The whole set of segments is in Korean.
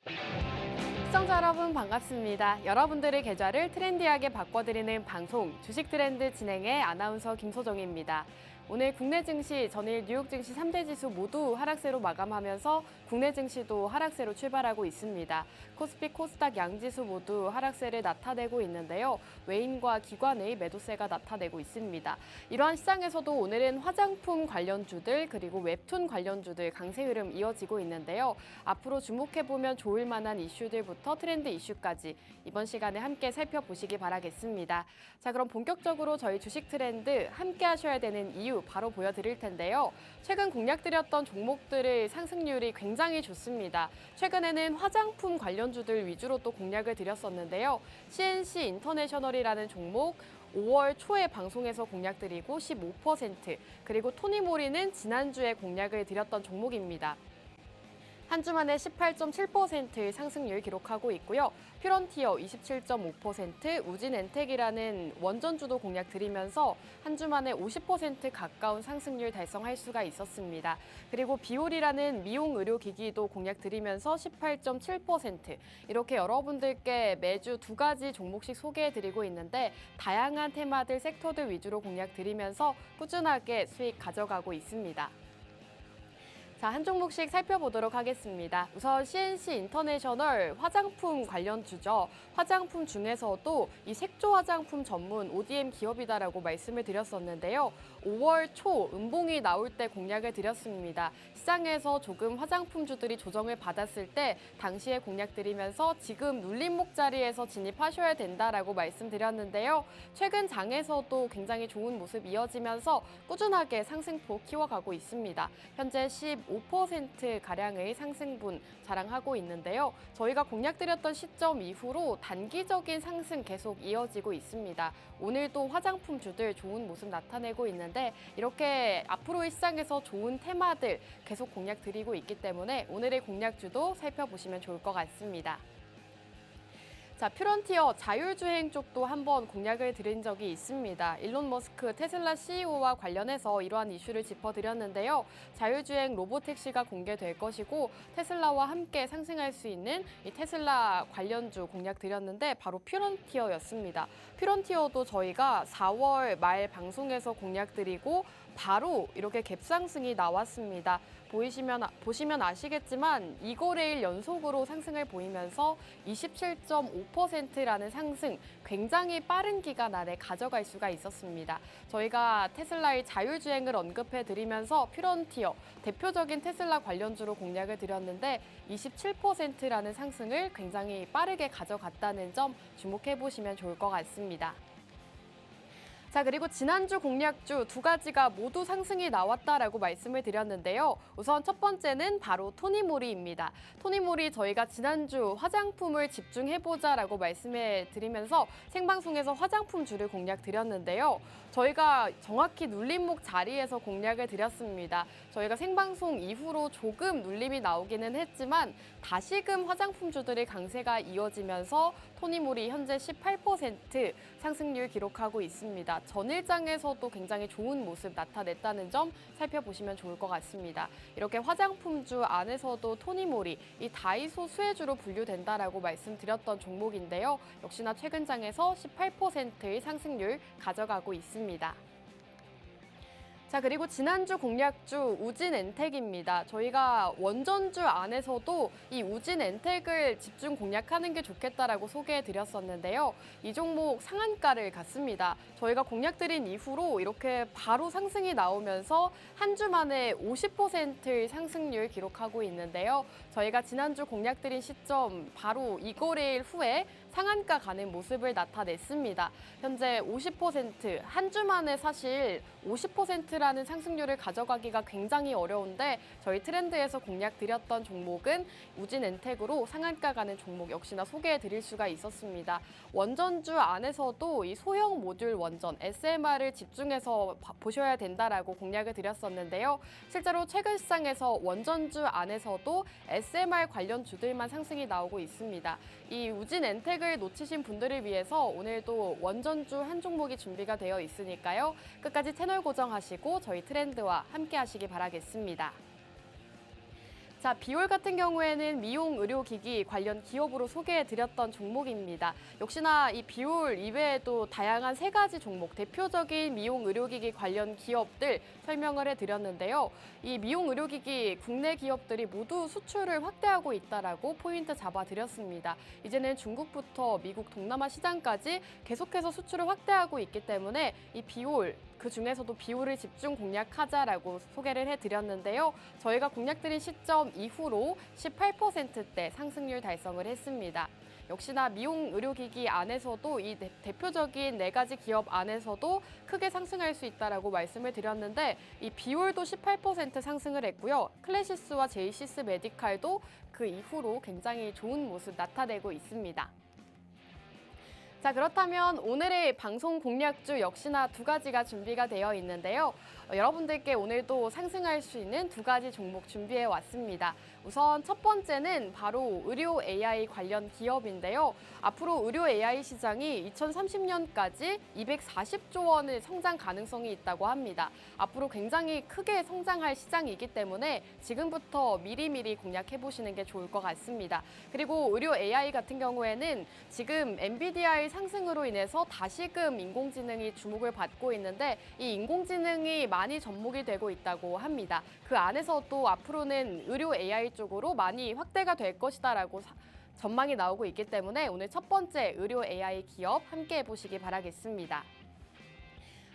시청자 여러분 반갑습니다. 여러분들의 계좌를 트렌디하게 바꿔드리는 방송 주식 트렌드 진행의 아나운서 김소정입니다. 오늘 국내 증시, 전일 뉴욕 증시 3대 지수 모두 하락세로 마감하면서 국내 증시도 하락세로 출발하고 있습니다. 코스피, 코스닥 양지수 모두 하락세를 나타내고 있는데요. 외인과 기관의 매도세가 나타내고 있습니다. 이러한 시장에서도 오늘은 화장품 관련주들 그리고 웹툰 관련주들 강세 흐름 이어지고 있는데요. 앞으로 주목해보면 좋을 만한 이슈들부터 트렌드 이슈까지 이번 시간에 함께 살펴보시기 바라겠습니다. 자, 그럼 본격적으로 저희 주식 트렌드 함께 하셔야 되는 이유 바로 보여드릴 텐데요. 최근 공략드렸던 종목들의 상승률이 굉장히 좋습니다. 최근에는 화장품 관련주들 위주로 또 공략을 드렸었는데요. CNC 인터내셔널이라는 종목 5월 초에 방송에서 공략드리고 15%, 그리고 토니모리는 지난주에 공략을 드렸던 종목입니다. 한 주 만에 18.7%의 상승률 기록하고 있고요. 퓨런티어 27.5%, 우진엔텍이라는 원전주도 공략 드리면서 한 주 만에 50% 가까운 상승률 달성할 수가 있었습니다. 그리고 비올이라는 미용 의료기기도 공략 드리면서 18.7%, 이렇게 여러분들께 매주 두 가지 종목씩 소개해드리고 있는데 다양한 테마들, 섹터들 위주로 공략 드리면서 꾸준하게 수익 가져가고 있습니다. 자, 한 종목씩 살펴보도록 하겠습니다. 우선 CNC 인터내셔널 화장품 관련주죠. 화장품 중에서도 이 색조 화장품 전문 ODM 기업이다라고 말씀을 드렸었는데요. 5월 초 음봉이 나올 때 공략을 드렸습니다. 시장에서 조금 화장품주들이 조정을 받았을 때 당시에 공략 드리면서 지금 눌림목 자리에서 진입하셔야 된다라고 말씀드렸는데요. 최근 장에서도 굉장히 좋은 모습 이어지면서 꾸준하게 상승폭 키워가고 있습니다. 현재 15%가량의 상승분 자랑하고 있는데요. 저희가 공략드렸던 시점 이후로 단기적인 상승 계속 이어지고 있습니다. 오늘도 화장품주들 좋은 모습 나타내고 있는데 이렇게 앞으로의 시장에서 좋은 테마들 계속 공략드리고 있기 때문에 오늘의 공략주도 살펴보시면 좋을 것 같습니다. 자, 퓨런티어 자율주행 쪽도 한번 공략을 드린 적이 있습니다. 일론 머스크 테슬라 CEO와 관련해서 이러한 이슈를 짚어드렸는데요. 자율주행 로보택시가 공개될 것이고 테슬라와 함께 상승할 수 있는 이 테슬라 관련주 공략 드렸는데 바로 퓨런티어였습니다. 퓨런티어도 저희가 4월 말 방송에서 공략 드리고 바로 이렇게 갭상승이 나왔습니다. 보시면 아시겠지만 2거래일 연속으로 상승을 보이면서 27.5%라는 상승, 굉장히 빠른 기간 안에 가져갈 수가 있었습니다. 저희가 테슬라의 자율주행을 언급해드리면서 퓨런티어, 대표적인 테슬라 관련주로 공략을 드렸는데 27%라는 상승을 굉장히 빠르게 가져갔다는 점 주목해보시면 좋을 것 같습니다. 자, 그리고 지난주 공략주 두 가지가 모두 상승이 나왔다라고 말씀을 드렸는데요. 우선 첫 번째는 바로 토니모리입니다. 토니모리 저희가 지난주 화장품을 집중해보자라고 말씀해 드리면서 생방송에서 화장품주를 공략 드렸는데요. 저희가 정확히 눌림목 자리에서 공략을 드렸습니다. 저희가 생방송 이후로 조금 눌림이 나오기는 했지만 다시금 화장품주들의 강세가 이어지면서 토니모리 현재 18% 상승률 기록하고 있습니다. 전일장에서도 굉장히 좋은 모습 나타냈다는 점 살펴보시면 좋을 것 같습니다. 이렇게 화장품주 안에서도 토니모리, 이 다이소 수혜주로 분류된다라고 말씀드렸던 종목인데요. 역시나 최근 장에서 18%의 상승률 가져가고 있습니다. 자, 그리고 지난주 공략주 우진엔텍입니다. 저희가 원전주 안에서도 이 우진엔텍을 집중 공략하는 게 좋겠다라고 소개해드렸었는데요. 이 종목 상한가를 갔습니다. 저희가 공략드린 이후로 이렇게 바로 상승이 나오면서 한 주 만에 50%의 상승률 기록하고 있는데요. 저희가 지난주 공략드린 시점 바로 2거래일 후에 상한가 가는 모습을 나타냈습니다. 현재 50%, 한 주 만에 사실 50%라는 상승률을 가져가기가 굉장히 어려운데 저희 트렌드에서 공략 드렸던 종목은 우진엔텍으로 상한가 가는 종목 역시나 소개해 드릴 수가 있었습니다. 원전주 안에서도 이 소형 모듈 원전, SMR을 집중해서 보셔야 된다라고 공략을 드렸었는데요. 실제로 최근 시장에서 원전주 안에서도 SMR 관련 주들만 상승이 나오고 있습니다. 이 우진엔텍을 놓치신 분들을 위해서 오늘도 원전주 한 종목이 준비가 되어 있으니까요. 끝까지 채널 고정하시고 저희 트렌드와 함께 하시기 바라겠습니다. 자, 비올 같은 경우에는 미용 의료기기 관련 기업으로 소개해드렸던 종목입니다. 역시나 이 비올 이외에도 다양한 세 가지 종목, 대표적인 미용 의료기기 관련 기업들 설명을 해드렸는데요. 이 미용 의료기기 국내 기업들이 모두 수출을 확대하고 있다라고 포인트 잡아드렸습니다. 이제는 중국부터 미국 동남아 시장까지 계속해서 수출을 확대하고 있기 때문에 이 비올, 그 중에서도 비올을 집중 공략하자라고 소개를 해드렸는데요. 저희가 공략드린 시점 이후로 18%대 상승률 달성을 했습니다. 역시나 미용 의료기기 안에서도 이 대표적인 네 가지 기업 안에서도 크게 상승할 수 있다라고 말씀을 드렸는데 이 비올도 18% 상승을 했고요. 클래시스와 제이시스 메디칼도 그 이후로 굉장히 좋은 모습 나타내고 있습니다. 자, 그렇다면 오늘의 방송 공략주 역시나 두 가지가 준비가 되어 있는데요. 여러분들께 오늘도 상승할 수 있는 두 가지 종목 준비해 왔습니다. 우선 첫 번째는 바로 의료 AI 관련 기업인데요. 앞으로 의료 AI 시장이 2030년까지 240조 원의 성장 가능성이 있다고 합니다. 앞으로 굉장히 크게 성장할 시장이기 때문에 지금부터 미리미리 공략해 보시는 게 좋을 것 같습니다. 그리고 의료 AI 같은 경우에는 지금 엔비디아의 상승으로 인해서 다시금 인공지능이 주목을 받고 있는데 이 인공지능이 많이 접목이 되고 있다고 합니다. 그 안에서도 앞으로는 의료 AI 쪽으로 많이 확대가 될 것이다라고 전망이 나오고 있기 때문에 오늘 첫 번째 의료 AI 기업 함께 해보시기 바라겠습니다.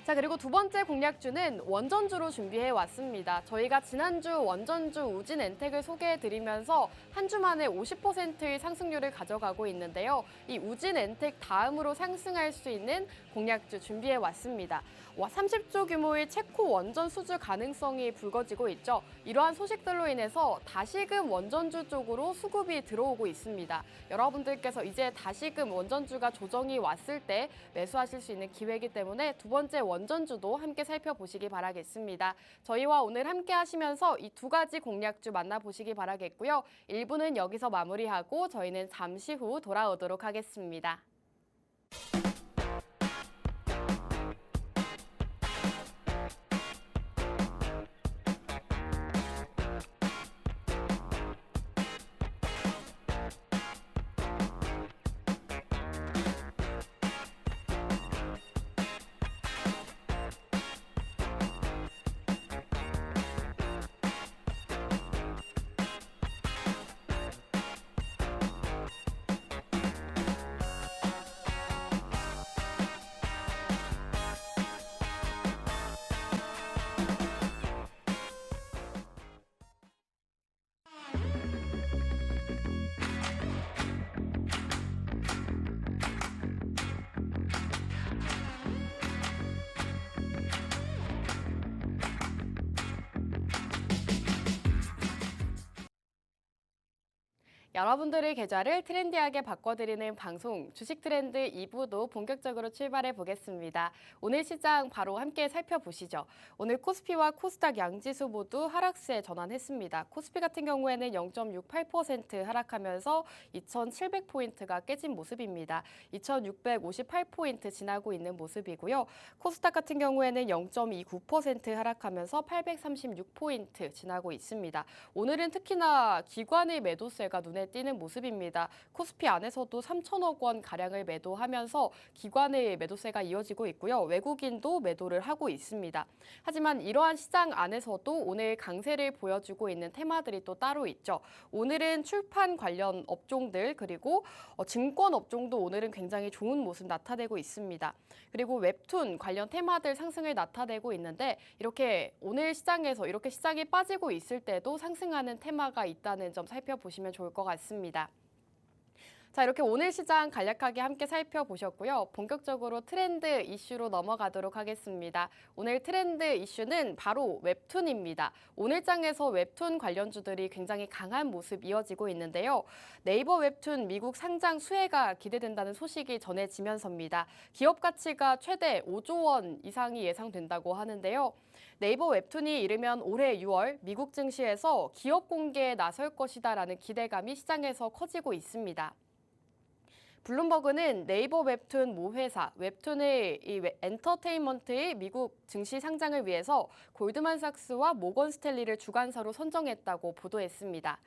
자, 그리고 두 번째 공략주는 원전주로 준비해 왔습니다. 저희가 지난주 원전주 우진엔텍을 소개해드리면서 한 주 만에 50%의 상승률을 가져가고 있는데요. 이 우진엔텍 다음으로 상승할 수 있는 공략주 준비해 왔습니다. 30조 규모의 체코 원전 수주 가능성이 불거지고 있죠. 이러한 소식들로 인해서 다시금 원전주 쪽으로 수급이 들어오고 있습니다. 여러분들께서 이제 다시금 원전주가 조정이 왔을 때 매수하실 수 있는 기회이기 때문에 두 번째 원전주도 함께 살펴보시기 바라겠습니다. 저희와 오늘 함께 하시면서 이 두 가지 공략주 만나보시기 바라겠고요. 1부는 여기서 마무리하고 저희는 잠시 후 돌아오도록 하겠습니다. 여러분들의 계좌를 트렌디하게 바꿔드리는 방송 주식 트렌드 2부도 본격적으로 출발해 보겠습니다. 오늘 시장 바로 함께 살펴보시죠. 오늘 코스피와 코스닥 양지수 모두 하락세에 전환했습니다. 코스피 같은 경우에는 0.68% 하락하면서 2,700포인트가 깨진 모습입니다. 2,658포인트 지나고 있는 모습이고요. 코스닥 같은 경우에는 0.29% 하락하면서 836포인트 지나고 있습니다. 오늘은 특히나 기관의 매도세가 눈에 띄는 모습입니다. 코스피 안에서도 3천억 원 가량을 매도하면서 기관의 매도세가 이어지고 있고요. 외국인도 매도를 하고 있습니다. 하지만 이러한 시장 안에서도 오늘 강세를 보여주고 있는 테마들이 또 따로 있죠. 오늘은 출판 관련 업종들 그리고 증권 업종도 오늘은 굉장히 좋은 모습 나타내고 있습니다. 그리고 웹툰 관련 테마들 상승을 나타내고 있는데 이렇게 오늘 시장에서 이렇게 시장이 빠지고 있을 때도 상승하는 테마가 있다는 점 살펴보시면 좋을 것 같습니다. 자, 이렇게 오늘 시장 간략하게 함께 살펴보셨고요. 본격적으로 트렌드 이슈로 넘어가도록 하겠습니다. 오늘 트렌드 이슈는 바로 웹툰입니다. 오늘 장에서 웹툰 관련주들이 굉장히 강한 모습 이어지고 있는데요. 네이버 웹툰 미국 상장 수혜가 기대된다는 소식이 전해지면서입니다. 기업 가치가 최대 5조 원 이상이 예상된다고 하는데요. 네이버 웹툰이 이르면 올해 6월 미국 증시에서 기업 공개에 나설 것이다라는 기대감이 시장에서 커지고 있습니다. 블룸버그는 네이버 웹툰 모 회사 웹툰의 엔터테인먼트의 미국 증시 상장을 위해서 골드만삭스와 모건 스탠리를 주관사로 선정했다고 보도했습니다.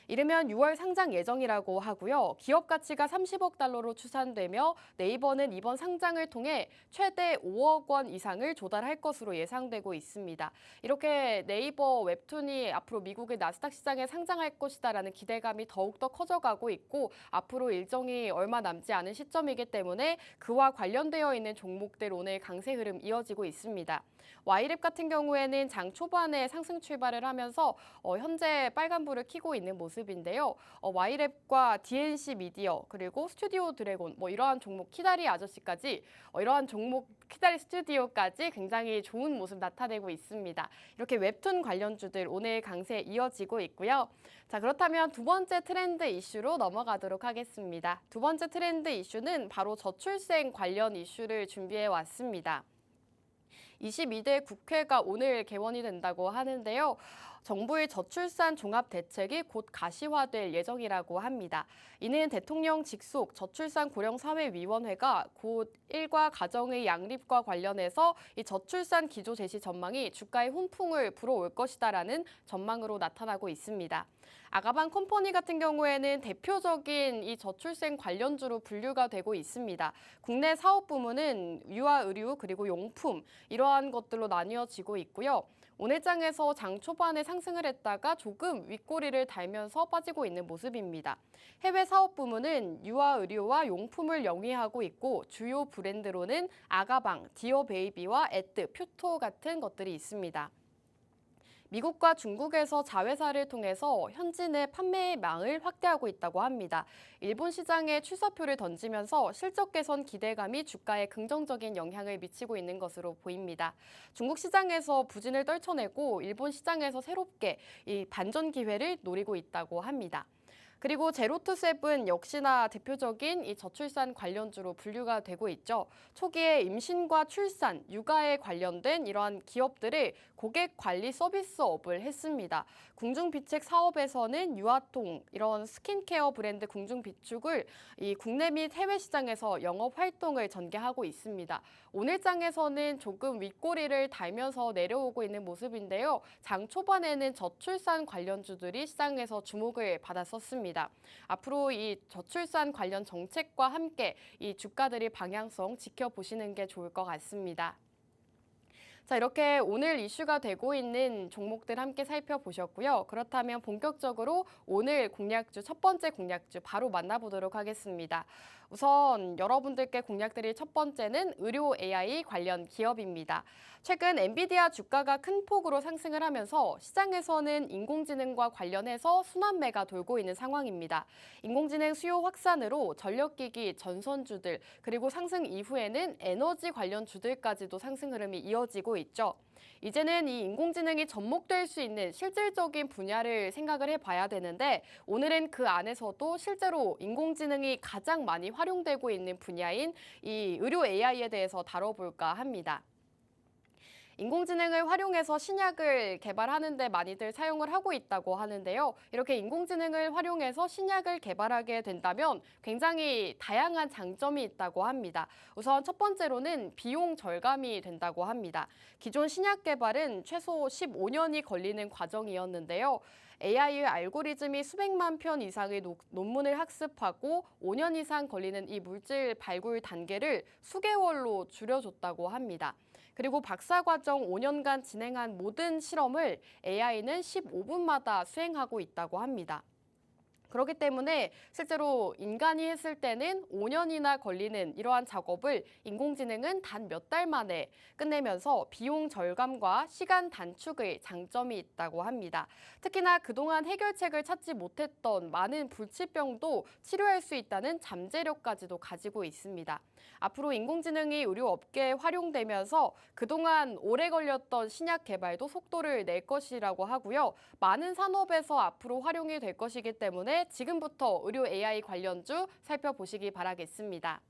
이르면 6월 상장 예정이라고 하고요. 기업 가치가 30억 달러로 추산되며 네이버는 이번 상장을 통해 최대 5억 원 이상을 조달할 것으로 예상되고 있습니다. 이렇게 네이버 웹툰이 앞으로 미국의 나스닥 시장에 상장할 것이다라는 기대감이 더욱더 커져가고 있고 앞으로 일정이 얼마 남지 않은 시점이기 때문에 그와 관련되어 있는 종목들 오늘 강세 흐름 이어지고 있습니다. 와이랩 같은 경우에는 장 초반에 상승 출발을 하면서 현재 빨간불을 켜고 있는 모습인데요. 와이랩과 DNC 미디어 그리고 스튜디오 드래곤 이러한 종목 키다리 아저씨까지 이러한 종목 키다리 스튜디오까지 굉장히 좋은 모습 나타내고 있습니다. 이렇게 웹툰 관련주들 오늘 강세 이어지고 있고요. 자, 그렇다면 두 번째 트렌드 이슈로 넘어가도록 하겠습니다. 두 번째 트렌드 이슈는 바로 저출생 관련 이슈를 준비해 왔습니다. 22대 국회가 오늘 개원이 된다고 하는데요. 정부의 저출산 종합대책이 곧 가시화될 예정이라고 합니다. 이는 대통령 직속 저출산 고령사회위원회가 곧 일과 가정의 양립과 관련해서 이 저출산 기조 제시 전망이 주가에 훈풍을 불어올 것이다라는 전망으로 나타나고 있습니다. 아가방 컴퍼니 같은 경우에는 대표적인 이 저출생 관련주로 분류가 되고 있습니다. 국내 사업 부문은 유아 의류 그리고 용품 이러한 것들로 나뉘어지고 있고요. 오늘 장에서 장 초반에 상승을 했다가 조금 윗꼬리를 달면서 빠지고 있는 모습입니다. 해외 사업 부문은 유아 의류와 용품을 영위하고 있고 주요 브랜드로는 아가방, 디어베이비와 에뜨, 퓨토 같은 것들이 있습니다. 미국과 중국에서 자회사를 통해서 현지 내 판매의 망을 확대하고 있다고 합니다. 일본 시장에 출사표를 던지면서 실적 개선 기대감이 주가에 긍정적인 영향을 미치고 있는 것으로 보입니다. 중국 시장에서 부진을 떨쳐내고 일본 시장에서 새롭게 이 반전 기회를 노리고 있다고 합니다. 그리고 제로투세븐 역시나 대표적인 이 저출산 관련주로 분류가 되고 있죠. 초기에 임신과 출산, 육아에 관련된 이러한 기업들을 고객 관리 서비스업을 했습니다. 궁중비책 사업에서는 유아통, 이런 스킨케어 브랜드 궁중비축을 이 국내 및 해외 시장에서 영업 활동을 전개하고 있습니다. 오늘 장에서는 조금 윗꼬리를 달면서 내려오고 있는 모습인데요. 장 초반에는 저출산 관련주들이 시장에서 주목을 받았었습니다. 앞으로 이 저출산 관련 정책과 함께 이 주가들이 방향성 지켜보시는 게 좋을 것 같습니다. 자, 이렇게 오늘 이슈가 되고 있는 종목들 함께 살펴보셨고요. 그렇다면 본격적으로 오늘 공략주, 첫 번째 공략주 바로 만나보도록 하겠습니다. 우선 여러분들께 공략드릴 첫 번째는 의료 AI 관련 기업입니다. 최근 엔비디아 주가가 큰 폭으로 상승을 하면서 시장에서는 인공지능과 관련해서 순환매가 돌고 있는 상황입니다. 인공지능 수요 확산으로 전력기기, 전선주들, 그리고 상승 이후에는 에너지 관련 주들까지도 상승 흐름이 이어지고 있죠. 이제는 이 인공지능이 접목될 수 있는 실질적인 분야를 생각을 해봐야 되는데 오늘은 그 안에서도 실제로 인공지능이 가장 많이 활용되고 있는 분야인 이 의료 AI에 대해서 다뤄볼까 합니다. 인공지능을 활용해서 신약을 개발하는 데 많이들 사용을 하고 있다고 하는데요. 이렇게 인공지능을 활용해서 신약을 개발하게 된다면 굉장히 다양한 장점이 있다고 합니다. 우선 첫 번째로는 비용 절감이 된다고 합니다. 기존 신약 개발은 최소 15년이 걸리는 과정이었는데요. AI의 알고리즘이 수백만 편 이상의 논문을 학습하고 5년 이상 걸리는 이 물질 발굴 단계를 수개월로 줄여줬다고 합니다. 그리고 박사과정 5년간 진행한 모든 실험을 AI는 15분마다 수행하고 있다고 합니다. 그렇기 때문에 실제로 인간이 했을 때는 5년이나 걸리는 이러한 작업을 인공지능은 단 몇 달 만에 끝내면서 비용 절감과 시간 단축의 장점이 있다고 합니다. 특히나 그동안 해결책을 찾지 못했던 많은 불치병도 치료할 수 있다는 잠재력까지도 가지고 있습니다. 앞으로 인공지능이 의료업계에 활용되면서 그동안 오래 걸렸던 신약 개발도 속도를 낼 것이라고 하고요. 많은 산업에서 앞으로 활용이 될 것이기 때문에 지금부터 의료 AI 관련주 살펴보시기 바라겠습니다.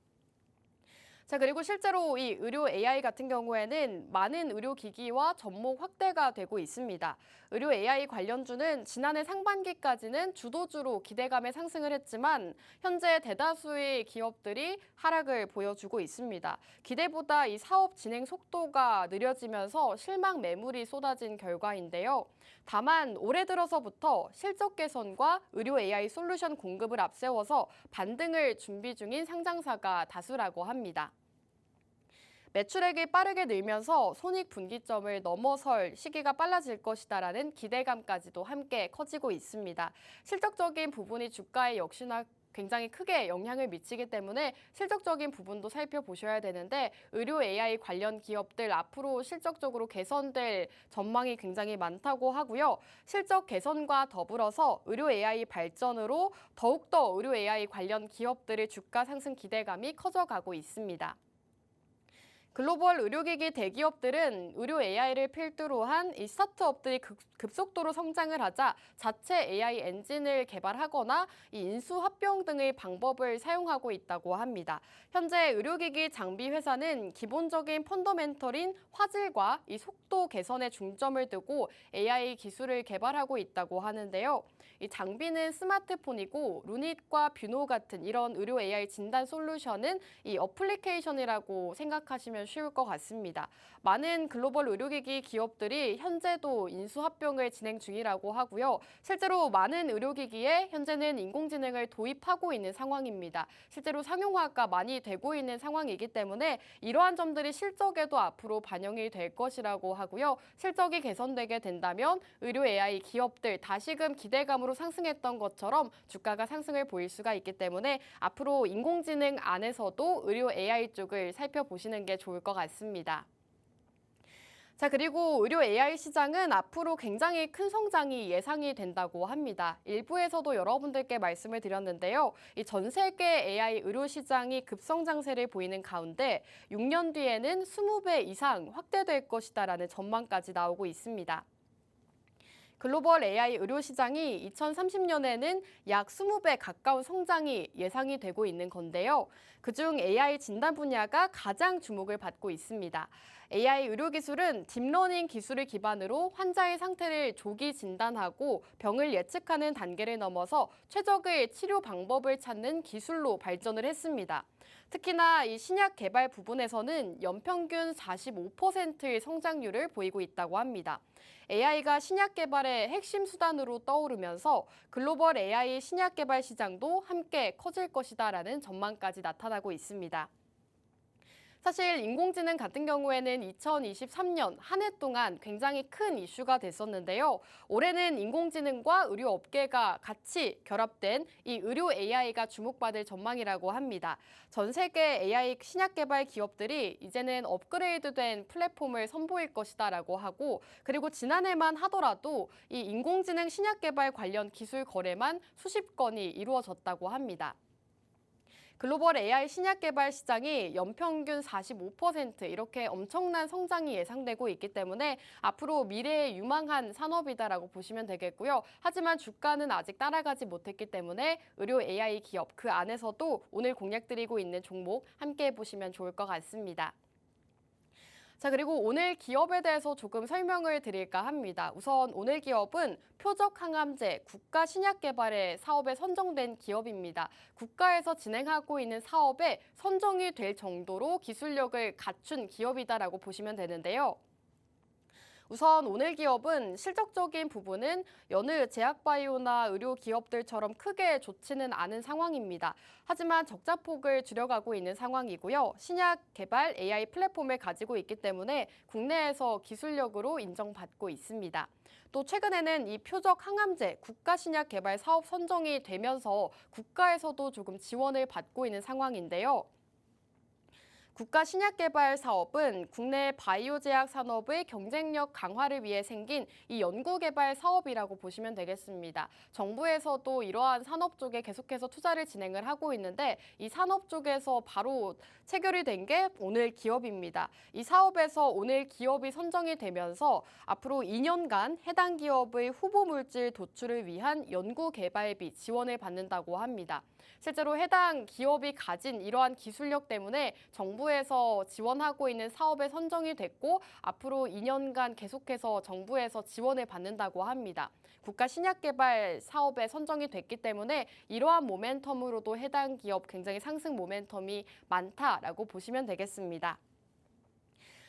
자, 그리고 실제로 이 의료 AI 같은 경우에는 많은 의료기기와 접목 확대가 되고 있습니다. 의료 AI 관련주는 지난해 상반기까지는 주도주로 기대감에 상승을 했지만 현재 대다수의 기업들이 하락을 보여주고 있습니다. 기대보다 이 사업 진행 속도가 느려지면서 실망 매물이 쏟아진 결과인데요. 다만 올해 들어서부터 실적 개선과 의료 AI 솔루션 공급을 앞세워서 반등을 준비 중인 상장사가 다수라고 합니다. 매출액이 빠르게 늘면서 손익 분기점을 넘어설 시기가 빨라질 것이다라는 기대감까지도 함께 커지고 있습니다. 실적적인 부분이 주가에 역시나 굉장히 크게 영향을 미치기 때문에 실적적인 부분도 살펴보셔야 되는데 의료 AI 관련 기업들 앞으로 실적적으로 개선될 전망이 굉장히 많다고 하고요. 실적 개선과 더불어서 의료 AI 발전으로 더욱더 의료 AI 관련 기업들의 주가 상승 기대감이 커져가고 있습니다. 글로벌 의료기기 대기업들은 의료 AI를 필두로 한 이 스타트업들이 급속도로 성장을 하자 자체 AI 엔진을 개발하거나 이 인수합병 등의 방법을 사용하고 있다고 합니다. 현재 의료기기 장비 회사는 기본적인 펀더멘털인 화질과 이 속도 개선에 중점을 두고 AI 기술을 개발하고 있다고 하는데요. 이 장비는 스마트폰이고 루닛과 뷰노 같은 이런 의료 AI 진단 솔루션은 이 어플리케이션이라고 생각하시면 쉬울 것 같습니다. 많은 글로벌 의료기기 기업들이 현재도 인수합병을 진행 중이라고 하고요. 실제로 많은 의료기기에 현재는 인공지능을 도입하고 있는 상황입니다. 실제로 상용화가 많이 되고 있는 상황이기 때문에 이러한 점들이 실적에도 앞으로 반영이 될 것이라고 하고요. 실적이 개선되게 된다면 의료 AI 기업들 다시금 기대감으로 상승했던 것처럼 주가가 상승을 보일 수가 있기 때문에 앞으로 인공지능 안에서도 의료 AI 쪽을 살펴보시는 게 좋을 것 같습니다. 자, 그리고 의료 AI 시장은 앞으로 굉장히 큰 성장이 예상이 된다고 합니다. 일부에서도 여러분들께 말씀을 드렸는데요. 이 전 세계 AI 의료 시장이 급성장세를 보이는 가운데 6년 뒤에는 20배 이상 확대될 것이다라는 전망까지 나오고 있습니다. 글로벌 AI 의료 시장이 2030년에는 약 20배 가까운 성장이 예상이 되고 있는 건데요. 그중 AI 진단 분야가 가장 주목을 받고 있습니다. AI 의료 기술은 딥러닝 기술을 기반으로 환자의 상태를 조기 진단하고 병을 예측하는 단계를 넘어서 최적의 치료 방법을 찾는 기술로 발전을 했습니다. 특히나 이 신약 개발 부분에서는 연평균 45%의 성장률을 보이고 있다고 합니다. AI가 신약 개발의 핵심 수단으로 떠오르면서 글로벌 AI 신약 개발 시장도 함께 커질 것이다라는 전망까지 나타나고 있습니다. 사실 인공지능 같은 경우에는 2023년 한 해 동안 굉장히 큰 이슈가 됐었는데요. 올해는 인공지능과 의료 업계가 같이 결합된 이 의료 AI가 주목받을 전망이라고 합니다. 전 세계 AI 신약 개발 기업들이 이제는 업그레이드된 플랫폼을 선보일 것이다라고 하고 그리고 지난해만 하더라도 이 인공지능 신약 개발 관련 기술 거래만 수십 건이 이루어졌다고 합니다. 글로벌 AI 신약 개발 시장이 연평균 45% 이렇게 엄청난 성장이 예상되고 있기 때문에 앞으로 미래에 유망한 산업이다라고 보시면 되겠고요. 하지만 주가는 아직 따라가지 못했기 때문에 의료 AI 기업 그 안에서도 오늘 공략드리고 있는 종목 함께 보시면 좋을 것 같습니다. 자, 그리고 오늘 기업에 대해서 조금 설명을 드릴까 합니다. 우선 오늘 기업은 표적 항암제 국가 신약 개발의 사업에 선정된 기업입니다. 국가에서 진행하고 있는 사업에 선정이 될 정도로 기술력을 갖춘 기업이다라고 보시면 되는데요. 우선 오늘 기업은 실적적인 부분은 여느 제약바이오나 의료 기업들처럼 크게 좋지는 않은 상황입니다. 하지만 적자폭을 줄여가고 있는 상황이고요. 신약 개발 AI 플랫폼을 가지고 있기 때문에 국내에서 기술력으로 인정받고 있습니다. 또 최근에는 이 표적 항암제 국가 신약 개발 사업 선정이 되면서 국가에서도 조금 지원을 받고 있는 상황인데요. 국가 신약개발 사업은 국내 바이오 제약 산업의 경쟁력 강화를 위해 생긴 이 연구개발 사업이라고 보시면 되겠습니다. 정부에서도 이러한 산업 쪽에 계속해서 투자를 진행을 하고 있는데 이 산업 쪽에서 바로 체결이 된 게 오늘 기업입니다. 이 사업에서 오늘 기업이 선정이 되면서 앞으로 2년간 해당 기업의 후보 물질 도출을 위한 연구개발비 지원을 받는다고 합니다. 실제로 해당 기업이 가진 이러한 기술력 때문에 정부 정부에서 지원하고 있는 사업에 선정이 됐고 앞으로 2년간 계속해서 정부에서 지원을 받는다고 합니다. 국가 신약개발 사업에 선정이 됐기 때문에 이러한 모멘텀으로도 해당 기업 굉장히 상승 모멘텀이 많다라고 보시면 되겠습니다.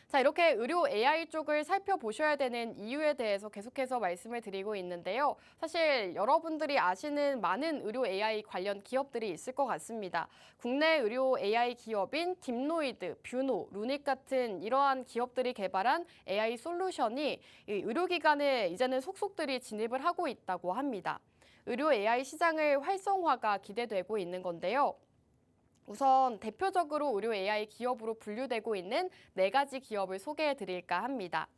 자, 이렇게 의료 AI 쪽을 살펴보셔야 되는 이유에 대해서 계속해서 말씀을 드리고 있는데요. 사실 여러분들이 아시는 많은 의료 AI 관련 기업들이 있을 것 같습니다. 국내 의료 AI 기업인 딥노이드, 뷰노, 루닉 같은 이러한 기업들이 개발한 AI 솔루션이 이 의료기관에 이제는 속속들이 진입을 하고 있다고 합니다. 의료 AI 시장을 활성화가 기대되고 있는 건데요. 우선 대표적으로 의료 AI 기업으로 분류되고 있는 4가지 기업을 소개해 드릴까 합니다.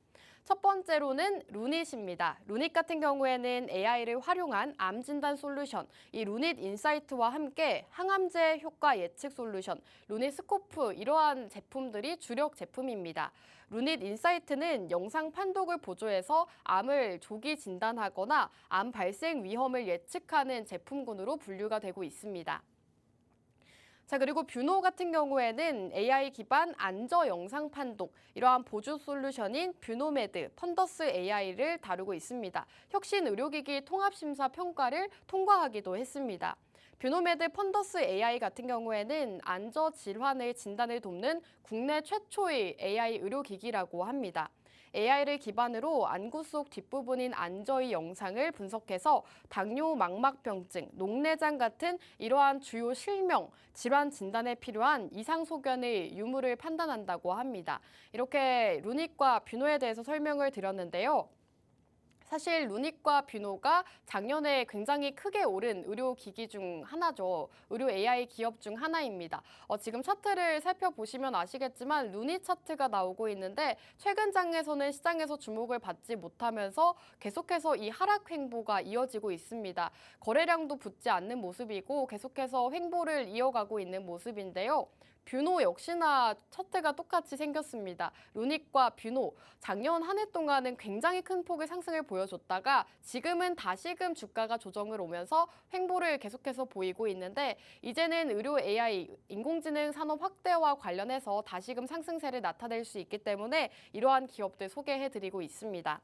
첫 번째로는 루닛입니다. 루닛 같은 경우에는 AI를 활용한 암 진단 솔루션, 이 루닛 인사이트와 함께 항암제 효과 예측 솔루션, 루닛 스코프 이러한 제품들이 주력 제품입니다. 루닛 인사이트는 영상 판독을 보조해서 암을 조기 진단하거나 암 발생 위험을 예측하는 제품군으로 분류가 되고 있습니다. 자, 그리고 뷰노 같은 경우에는 AI 기반 안저 영상 판독, 이러한 보조 솔루션인 뷰노메드, 펀더스 AI를 다루고 있습니다. 혁신 의료기기 통합심사 평가를 통과하기도 했습니다. 뷰노메드 펀더스 AI 같은 경우에는 안저 질환의 진단을 돕는 국내 최초의 AI 의료기기라고 합니다. AI를 기반으로 안구 속 뒷부분인 안저의 영상을 분석해서 당뇨, 망막병증, 녹내장 같은 이러한 주요 실명, 질환 진단에 필요한 이상 소견의 유무를 판단한다고 합니다. 이렇게 루닛과 뷰노에 대해서 설명을 드렸는데요. 사실 루닛과 뷰노가 작년에 굉장히 크게 오른 의료기기 중 하나죠. 의료 AI 기업 중 하나입니다. 지금 차트를 살펴보시면 아시겠지만 루닛 차트가 나오고 있는데 최근 장에서는 시장에서 주목을 받지 못하면서 계속해서 이 하락 횡보가 이어지고 있습니다. 거래량도 붙지 않는 모습이고 계속해서 횡보를 이어가고 있는 모습인데요. 뷰노 역시나 차트가 똑같이 생겼습니다. 루닛과 뷰노, 작년 한 해 동안은 굉장히 큰 폭의 상승을 보여줬다가 지금은 다시금 주가가 조정을 오면서 횡보를 계속해서 보이고 있는데 이제는 의료 AI, 인공지능 산업 확대와 관련해서 다시금 상승세를 나타낼 수 있기 때문에 이러한 기업들 소개해드리고 있습니다.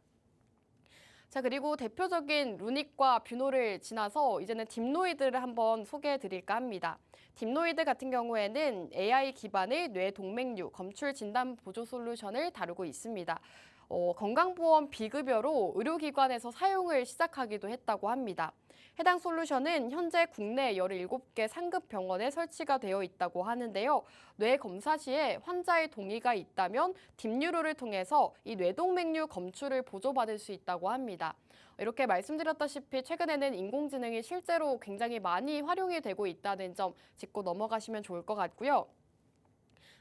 자, 그리고 대표적인 루닛과 뷰노를 지나서 이제는 딥노이드를 한번 소개해 드릴까 합니다. 딥노이드 같은 경우에는 AI 기반의 뇌 동맥류 검출 진단 보조 솔루션을 다루고 있습니다. 건강보험 비급여로 의료기관에서 사용을 시작하기도 했다고 합니다. 해당 솔루션은 현재 국내 17개 상급 병원에 설치가 되어 있다고 하는데요. 뇌 검사 시에 환자의 동의가 있다면 딥뉴로를 통해서 이 뇌동맥류 검출을 보조받을 수 있다고 합니다. 이렇게 말씀드렸다시피 최근에는 인공지능이 실제로 굉장히 많이 활용이 되고 있다는 점 짚고 넘어가시면 좋을 것 같고요.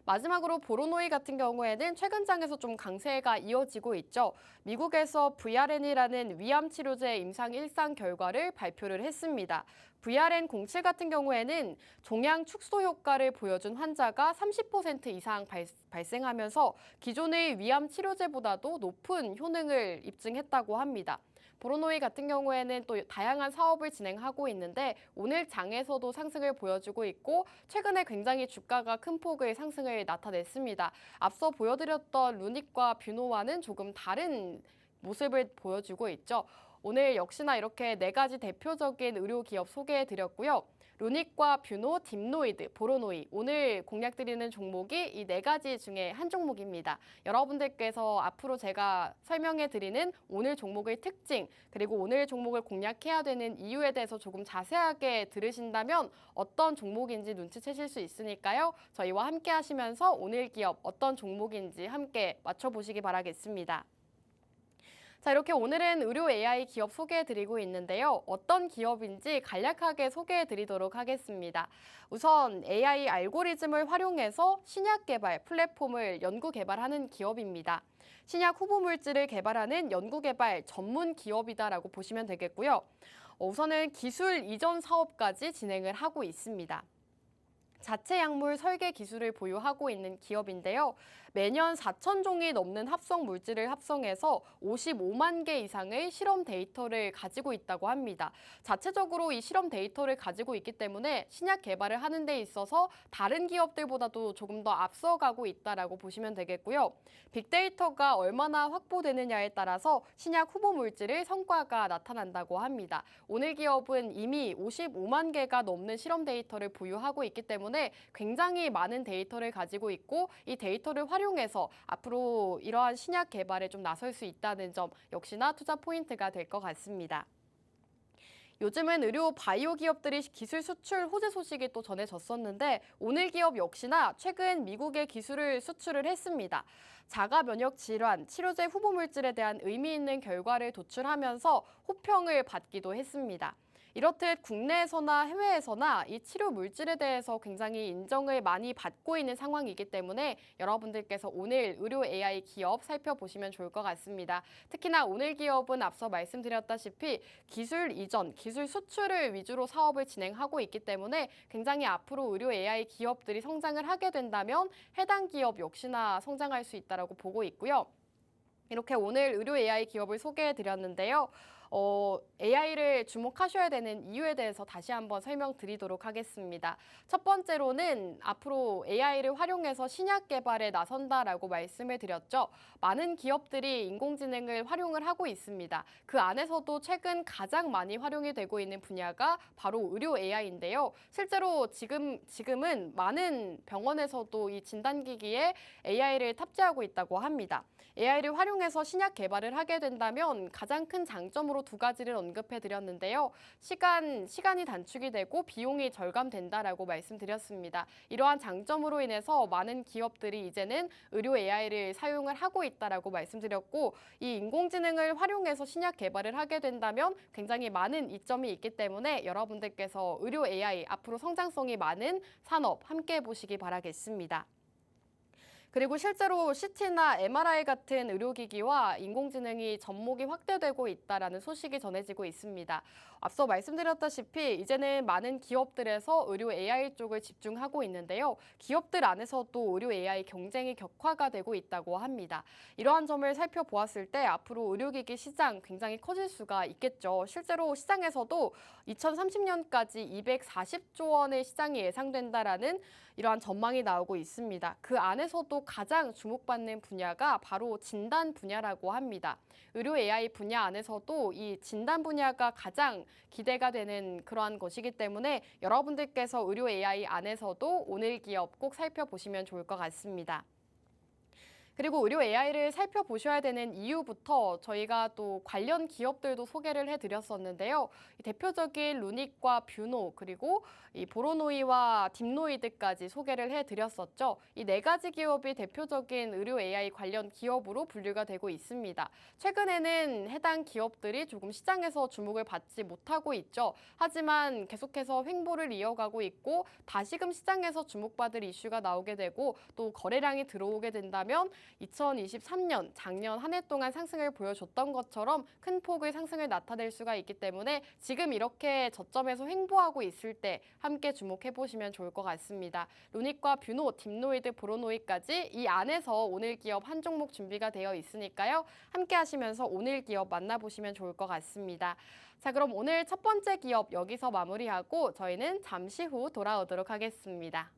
마지막으로 보로노이 같은 경우에는 최근 장에서 좀 강세가 이어지고 있죠. 미국에서 VRN이라는 위암 치료제 임상 1상 결과를 발표를 했습니다. VRN07 같은 경우에는 종양 축소 효과를 보여준 환자가 30% 이상 발생하면서 기존의 위암 치료제보다도 높은 효능을 입증했다고 합니다. 보로노이 같은 경우에는 또 다양한 사업을 진행하고 있는데 오늘 장에서도 상승을 보여주고 있고 최근에 굉장히 주가가 큰 폭의 상승을 나타냈습니다. 앞서 보여드렸던 루닛과 뷰노와는 조금 다른 모습을 보여주고 있죠. 오늘 역시나 이렇게 4가지 대표적인 의료기업 소개해드렸고요. 루닛과 뷰노, 딥노이드, 보로노이 오늘 공략드리는 종목이 이 4가지 중에 한 종목입니다. 여러분들께서 앞으로 제가 설명해드리는 오늘 종목의 특징 그리고 오늘 종목을 공략해야 되는 이유에 대해서 조금 자세하게 들으신다면 어떤 종목인지 눈치채실 수 있으니까요. 저희와 함께 하시면서 오늘 기업 어떤 종목인지 함께 맞춰보시기 바라겠습니다. 자, 이렇게 오늘은 의료 AI 기업 소개해드리고 있는데요. 어떤 기업인지 간략하게 소개해드리도록 하겠습니다. 우선 AI 알고리즘을 활용해서 신약 개발 플랫폼을 연구 개발하는 기업입니다. 신약 후보 물질을 개발하는 연구 개발 전문 기업이다라고 보시면 되겠고요. 우선은 기술 이전 사업까지 진행을 하고 있습니다. 자체 약물 설계 기술을 보유하고 있는 기업인데요. 매년 4천 종이 넘는 합성 물질을 합성해서 55만 개 이상의 실험 데이터를 가지고 있다고 합니다. 자체적으로 이 실험 데이터를 가지고 있기 때문에 신약 개발을 하는 데 있어서 다른 기업들보다도 조금 더 앞서가고 있다라고 보시면 되겠고요. 빅데이터가 얼마나 확보되느냐에 따라서 신약 후보 물질의 성과가 나타난다고 합니다. 오늘 기업은 이미 55만 개가 넘는 실험 데이터를 보유하고 있기 때문에 굉장히 많은 데이터를 가지고 있고 이 데이터를 활용해서 앞으로 이러한 신약 개발에 좀 나설 수 있다는 점 역시나 투자 포인트가 될 것 같습니다. 요즘은 의료 바이오 기업들이 기술 수출 호재 소식이 또 전해졌었는데 오늘 기업 역시나 최근 미국의 기술을 수출을 했습니다. 자가 면역 질환, 치료제 후보 물질에 대한 의미 있는 결과를 도출하면서 호평을 받기도 했습니다. 이렇듯 국내에서나 해외에서나 이 치료 물질에 대해서 굉장히 인정을 많이 받고 있는 상황이기 때문에 여러분들께서 오늘 의료 AI 기업 살펴보시면 좋을 것 같습니다. 특히나 오늘 기업은 앞서 말씀드렸다시피 기술 이전, 기술 수출을 위주로 사업을 진행하고 있기 때문에 굉장히 앞으로 의료 AI 기업들이 성장을 하게 된다면 해당 기업 역시나 성장할 수 있다고 보고 있고요. 이렇게 오늘 의료 AI 기업을 소개해 드렸는데요. AI를 주목하셔야 되는 이유에 대해서 다시 한번 설명드리도록 하겠습니다. 첫 번째로는 앞으로 AI를 활용해서 신약 개발에 나선다라고 말씀을 드렸죠. 많은 기업들이 인공지능을 활용을 하고 있습니다. 그 안에서도 최근 가장 많이 활용이 되고 있는 분야가 바로 의료 AI인데요. 실제로 지금은 많은 병원에서도 이 진단기기에 AI를 탑재하고 있다고 합니다. AI를 활용해서 신약 개발을 하게 된다면 가장 큰 장점으로 두 가지를 언급해 드렸는데요. 시간이 단축이 되고 비용이 절감된다라고 말씀드렸습니다. 이러한 장점으로 인해서 많은 기업들이 이제는 의료 AI를 사용을 하고 있다라고 말씀드렸고 이 인공지능을 활용해서 신약 개발을 하게 된다면 굉장히 많은 이점이 있기 때문에 여러분들께서 의료 AI 앞으로 성장성이 많은 산업 함께 보시기 바라겠습니다. 그리고 실제로 CT나 MRI 같은 의료기기와 인공지능이 접목이 확대되고 있다는 소식이 전해지고 있습니다. 앞서 말씀드렸다시피 이제는 많은 기업들에서 의료 AI 쪽을 집중하고 있는데요. 기업들 안에서도 의료 AI 경쟁이 격화가 되고 있다고 합니다. 이러한 점을 살펴보았을 때 앞으로 의료기기 시장 굉장히 커질 수가 있겠죠. 실제로 시장에서도 2030년까지 240조 원의 시장이 예상된다라는 이러한 전망이 나오고 있습니다. 그 안에서도 가장 주목받는 분야가 바로 진단 분야라고 합니다. 의료 AI 분야 안에서도 이 진단 분야가 가장 기대가 되는 그러한 것이기 때문에 여러분들께서 의료 AI 안에서도 오늘 기업 꼭 살펴보시면 좋을 것 같습니다. 그리고 의료 AI를 살펴보셔야 되는 이유부터 저희가 또 관련 기업들도 소개를 해드렸었는데요. 대표적인 루닉과 뷰노 그리고 이 보로노이와 딥노이드까지 소개를 해드렸었죠. 이 네 가지 기업이 대표적인 의료 AI 관련 기업으로 분류가 되고 있습니다. 최근에는 해당 기업들이 조금 시장에서 주목을 받지 못하고 있죠. 하지만 계속해서 횡보를 이어가고 있고 다시금 시장에서 주목받을 이슈가 나오게 되고 또 거래량이 들어오게 된다면 2023년 작년 한 해 동안 상승을 보여줬던 것처럼 큰 폭의 상승을 나타낼 수가 있기 때문에 지금 이렇게 저점에서 횡보하고 있을 때 함께 주목해 보시면 좋을 것 같습니다. 루닉과 뷰노, 딥노이드, 보로노이까지 이 안에서 오늘 기업 한 종목 준비가 되어 있으니까요. 함께 하시면서 오늘 기업 만나보시면 좋을 것 같습니다. 자, 그럼 오늘 첫 번째 기업 여기서 마무리하고 저희는 잠시 후 돌아오도록 하겠습니다.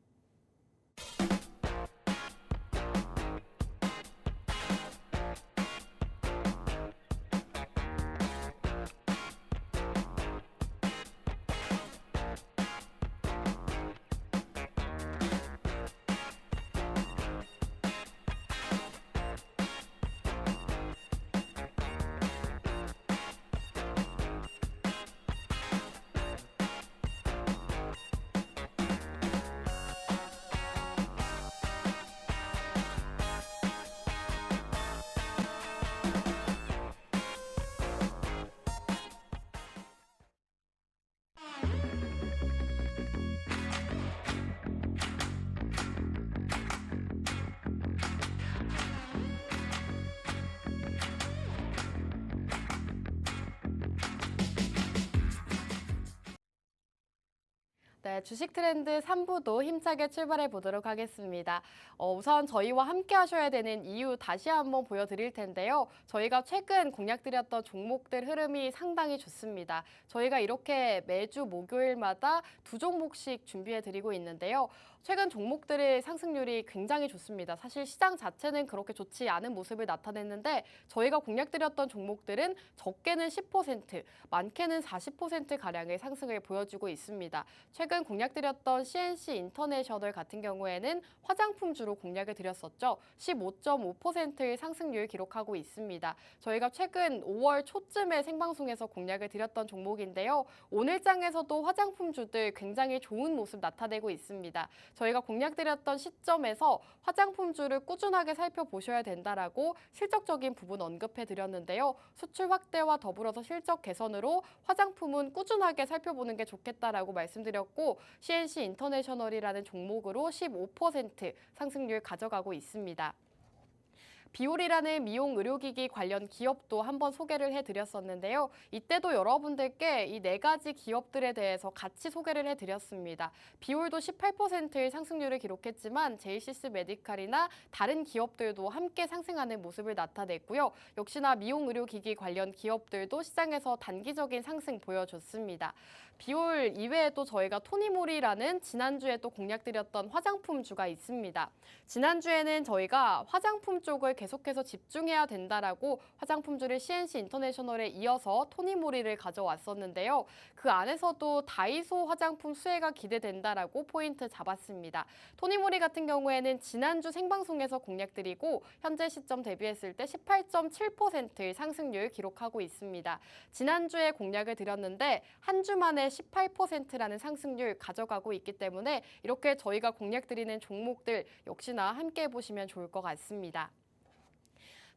네, 주식 트렌드 3부도 힘차게 출발해 보도록 하겠습니다. 우선 저희와 함께 하셔야 되는 이유 다시 한번 보여드릴 텐데요. 저희가 최근 공략드렸던 종목들 흐름이 상당히 좋습니다. 저희가 이렇게 매주 목요일마다 두 종목씩 준비해 드리고 있는데요. 최근 종목들의 상승률이 굉장히 좋습니다. 사실 시장 자체는 그렇게 좋지 않은 모습을 나타냈는데 저희가 공략드렸던 종목들은 적게는 10%, 많게는 40%가량의 상승을 보여주고 있습니다. 최근 공략드렸던 CNC 인터내셔널 같은 경우에는 화장품주로 공략을 드렸었죠. 15.5%의 상승률 기록하고 있습니다. 저희가 최근 5월 초쯤에 생방송에서 공략을 드렸던 종목인데요. 오늘장에서도 화장품주들 굉장히 좋은 모습 나타내고 있습니다. 저희가 공략드렸던 시점에서 화장품주를 꾸준하게 살펴보셔야 된다라고 실적적인 부분 언급해 드렸는데요. 수출 확대와 더불어서 실적 개선으로 화장품은 꾸준하게 살펴보는 게 좋겠다라고 말씀드렸고 CNC 인터내셔널이라는 종목으로 15% 상승률 가져가고 있습니다. 비올이라는 미용 의료기기 관련 기업도 한번 소개를 해드렸었는데요. 이때도 여러분들께 이 네 가지 기업들에 대해서 같이 소개를 해드렸습니다. 비올도 18%의 상승률을 기록했지만 제이시스 메디칼이나 다른 기업들도 함께 상승하는 모습을 나타냈고요. 역시나 미용 의료기기 관련 기업들도 시장에서 단기적인 상승 보여줬습니다. 비올 이외에도 저희가 토니모리라는 지난주에 또 공략드렸던 화장품주가 있습니다. 지난주에는 저희가 화장품 쪽을 계속해서 집중해야 된다라고 화장품주를 CNC 인터내셔널에 이어서 토니모리를 가져왔었는데요. 그 안에서도 다이소 화장품 수혜가 기대된다라고 포인트 잡았습니다. 토니모리 같은 경우에는 지난주 생방송에서 공략드리고 현재 시점 대비했을 때 18.7%의 상승률 기록하고 있습니다. 지난주에 공략을 드렸는데 한 주 만에 18%라는 상승률 가져가고 있기 때문에 이렇게 저희가 공략드리는 종목들 역시나 함께 해보시면 좋을 것 같습니다.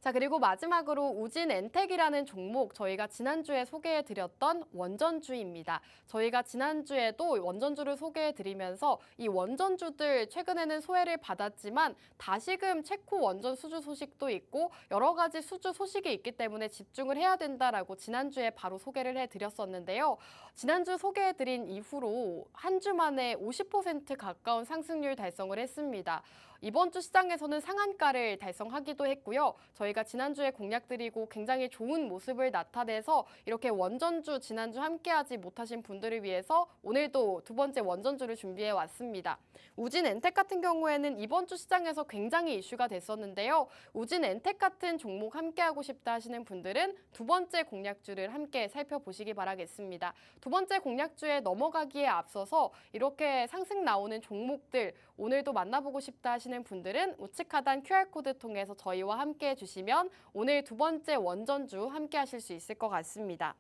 자, 그리고 마지막으로 우진엔텍이라는 종목 저희가 지난주에 소개해드렸던 원전주입니다. 저희가 지난주에도 원전주를 소개해드리면서 이 원전주들 최근에는 소외를 받았지만 다시금 체코 원전 수주 소식도 있고 여러 가지 수주 소식이 있기 때문에 집중을 해야 된다라고 지난주에 바로 소개를 해드렸었는데요. 지난주 소개해드린 이후로 한 주 만에 50% 가까운 상승률 달성을 했습니다. 이번 주 시장에서는 상한가를 달성하기도 했고요. 저희가 지난주에 공략드리고 굉장히 좋은 모습을 나타내서 이렇게 원전주 지난주 함께하지 못하신 분들을 위해서 오늘도 두 번째 원전주를 준비해 왔습니다. 우진엔텍 같은 경우에는 이번 주 시장에서 굉장히 이슈가 됐었는데요. 우진엔텍 같은 종목 함께하고 싶다 하시는 분들은 두 번째 공략주를 함께 살펴보시기 바라겠습니다. 두 번째 공략주에 넘어가기에 앞서서 이렇게 상승 나오는 종목들 오늘도 만나보고 싶다 하시는 분들은 우측 하단 QR코드 통해서 저희와 함께 해주시면 오늘 두 번째 원전주 함께 하실 수 있을 것 같습니다.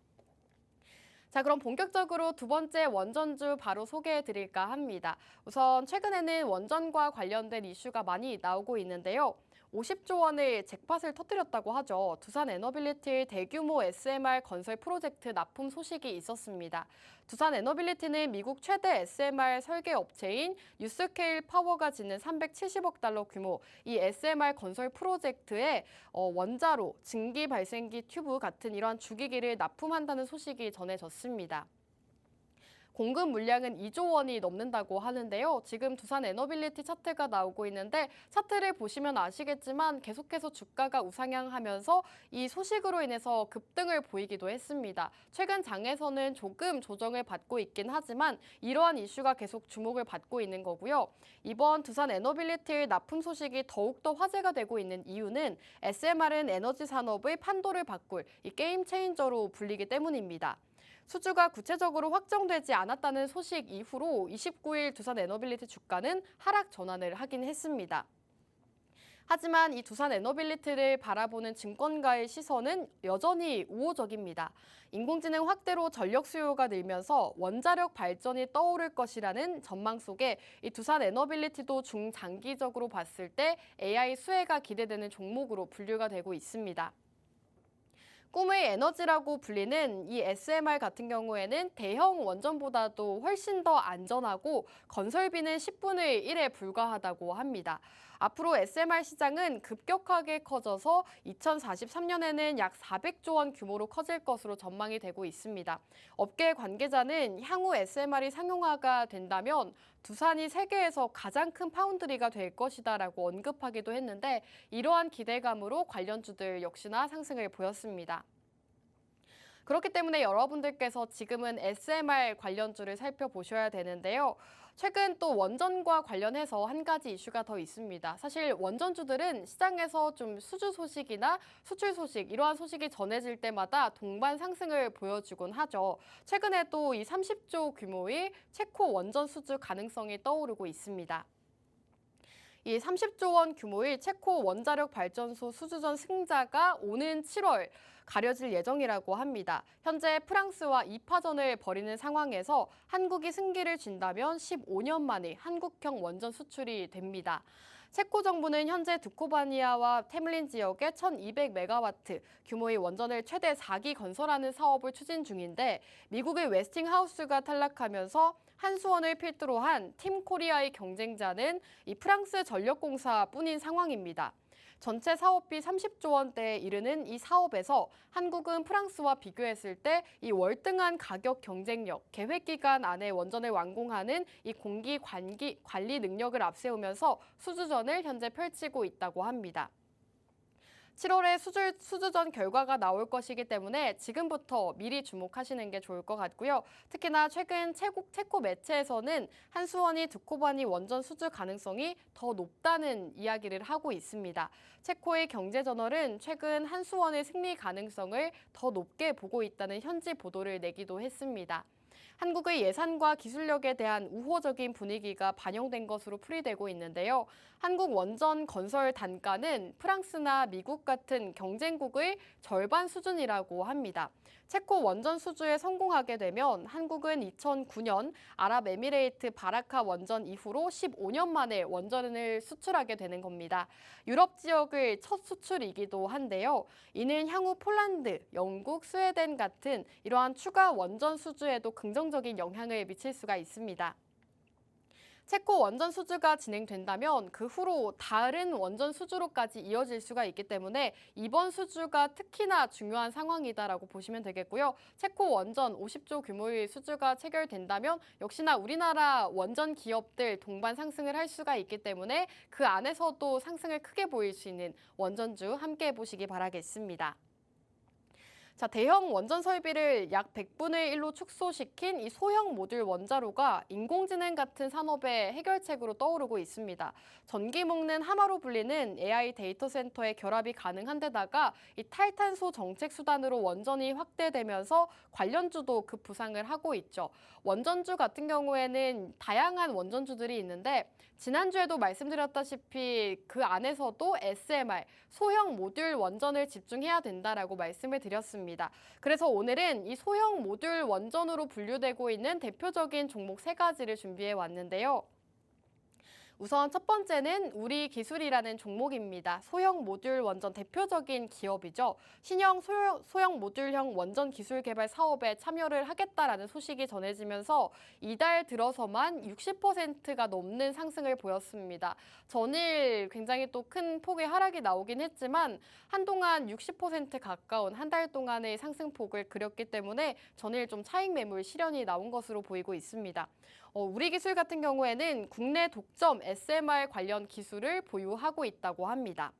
자, 그럼 본격적으로 두 번째 원전주 바로 소개해 드릴까 합니다. 우선 최근에는 원전과 관련된 이슈가 많이 나오고 있는데요. 50조 원의 잭팟을 터뜨렸다고 하죠. 두산 에너빌리티의 대규모 SMR 건설 프로젝트 납품 소식이 있었습니다. 두산 에너빌리티는 미국 최대 SMR 설계 업체인 유스케일 파워가 짓는 370억 달러 규모 이 SMR 건설 프로젝트에 원자로, 증기 발생기 튜브 같은 이러한 주기기를 납품한다는 소식이 전해졌습니다. 공급 물량은 2조 원이 넘는다고 하는데요. 지금 두산 에너빌리티 차트가 나오고 있는데 차트를 보시면 아시겠지만 계속해서 주가가 우상향하면서 이 소식으로 인해서 급등을 보이기도 했습니다. 최근 장에서는 조금 조정을 받고 있긴 하지만 이러한 이슈가 계속 주목을 받고 있는 거고요. 이번 두산 에너빌리티의 납품 소식이 더욱더 화제가 되고 있는 이유는 SMR은 에너지 산업의 판도를 바꿀 이 게임 체인저로 불리기 때문입니다. 수주가 구체적으로 확정되지 않았다는 소식 이후로 29일 두산 에너빌리티 주가는 하락 전환을 하긴 했습니다. 하지만 이 두산 에너빌리티를 바라보는 증권가의 시선은 여전히 우호적입니다. 인공지능 확대로 전력 수요가 늘면서 원자력 발전이 떠오를 것이라는 전망 속에 이 두산 에너빌리티도 중장기적으로 봤을 때 AI 수혜가 기대되는 종목으로 분류가 되고 있습니다. 꿈의 에너지라고 불리는 이 SMR 같은 경우에는 대형 원전보다도 훨씬 더 안전하고 건설비는 10분의 1에 불과하다고 합니다. 앞으로 SMR 시장은 급격하게 커져서 2043년에는 약 400조 원 규모로 커질 것으로 전망이 되고 있습니다. 업계 관계자는 향후 SMR이 상용화가 된다면 두산이 세계에서 가장 큰 파운드리가 될 것이다라고 언급하기도 했는데 이러한 기대감으로 관련주들 역시나 상승을 보였습니다. 그렇기 때문에 여러분들께서 지금은 SMR 관련주를 살펴보셔야 되는데요. 최근 또 원전과 관련해서 한 가지 이슈가 더 있습니다. 사실 원전주들은 시장에서 좀 수주 소식이나 수출 소식, 이러한 소식이 전해질 때마다 동반 상승을 보여주곤 하죠. 최근에 또 이 30조 규모의 체코 원전 수주 가능성이 떠오르고 있습니다. 이 30조 원 규모의 체코 원자력 발전소 수주전 승자가 오는 7월 가려질 예정이라고 합니다. 현재 프랑스와 2파전을 벌이는 상황에서 한국이 승기를 쥔다면 15년 만에 한국형 원전 수출이 됩니다. 체코 정부는 현재 두코바니아와 테물린 지역에 1200메가와트 규모의 원전을 최대 4기 건설하는 사업을 추진 중인데 미국의 웨스팅하우스가 탈락하면서 한수원을 필두로 한 팀 코리아의 경쟁자는 이 프랑스 전력공사뿐인 상황입니다. 전체 사업비 30조 원대에 이르는 이 사업에서 한국은 프랑스와 비교했을 때 이 월등한 가격 경쟁력, 계획 기간 안에 원전을 완공하는 이 공기 관리 능력을 앞세우면서 수주전을 현재 펼치고 있다고 합니다. 7월에 수주전 결과가 나올 것이기 때문에 지금부터 미리 주목하시는 게 좋을 것 같고요. 특히나 최근 체코 매체에서는 한수원이 두코바니 원전 수주 가능성이 더 높다는 이야기를 하고 있습니다. 체코의 경제저널은 최근 한수원의 승리 가능성을 더 높게 보고 있다는 현지 보도를 내기도 했습니다. 한국의 예산과 기술력에 대한 우호적인 분위기가 반영된 것으로 풀이되고 있는데요. 한국 원전 건설 단가는 프랑스나 미국 같은 경쟁국의 절반 수준이라고 합니다. 체코 원전 수주에 성공하게 되면 한국은 2009년 아랍에미레이트 바라카 원전 이후로 15년 만에 원전을 수출하게 되는 겁니다. 유럽 지역의 첫 수출이기도 한데요. 이는 향후 폴란드, 영국, 스웨덴 같은 이러한 추가 원전 수주에도 긍정적인 영향을 미칠 수가 있습니다. 체코 원전 수주가 진행된다면 그 후로 다른 원전 수주로까지 이어질 수가 있기 때문에 이번 수주가 특히나 중요한 상황이다라고 보시면 되겠고요. 체코 원전 50조 규모의 수주가 체결된다면 역시나 우리나라 원전 기업들 동반 상승을 할 수가 있기 때문에 그 안에서도 상승을 크게 보일 수 있는 원전주 함께 해보시기 바라겠습니다. 자, 대형 원전 설비를 약 100분의 1로 축소시킨 이 소형 모듈 원자로가 인공지능 같은 산업의 해결책으로 떠오르고 있습니다. 전기 먹는 하마로 불리는 AI 데이터 센터의 결합이 가능한 데다가 이 탈탄소 정책 수단으로 원전이 확대되면서 관련주도 급부상을 하고 있죠. 원전주 같은 경우에는 다양한 원전주들이 있는데 지난주에도 말씀드렸다시피 그 안에서도 SMR, 소형 모듈 원전을 집중해야 된다라고 말씀을 드렸습니다. 그래서 오늘은 이 소형 모듈 원전으로 분류되고 있는 대표적인 종목 3가지를 준비해 왔는데요. 우선 첫 번째는 우리기술이라는 종목입니다. 소형 모듈 원전 대표적인 기업이죠. 신형 소형 모듈형 원전 기술 개발 사업에 참여를 하겠다라는 소식이 전해지면서 이달 들어서만 60%가 넘는 상승을 보였습니다. 전일 굉장히 또 큰 폭의 하락이 나오긴 했지만 한동안 60% 가까운 한 달 동안의 상승폭을 그렸기 때문에 전일 좀 차익 매물 실현이 나온 것으로 보이고 있습니다. 우리기술 같은 경우에는 국내 독점 SMR 관련 기술을 보유하고 있다고 합니다.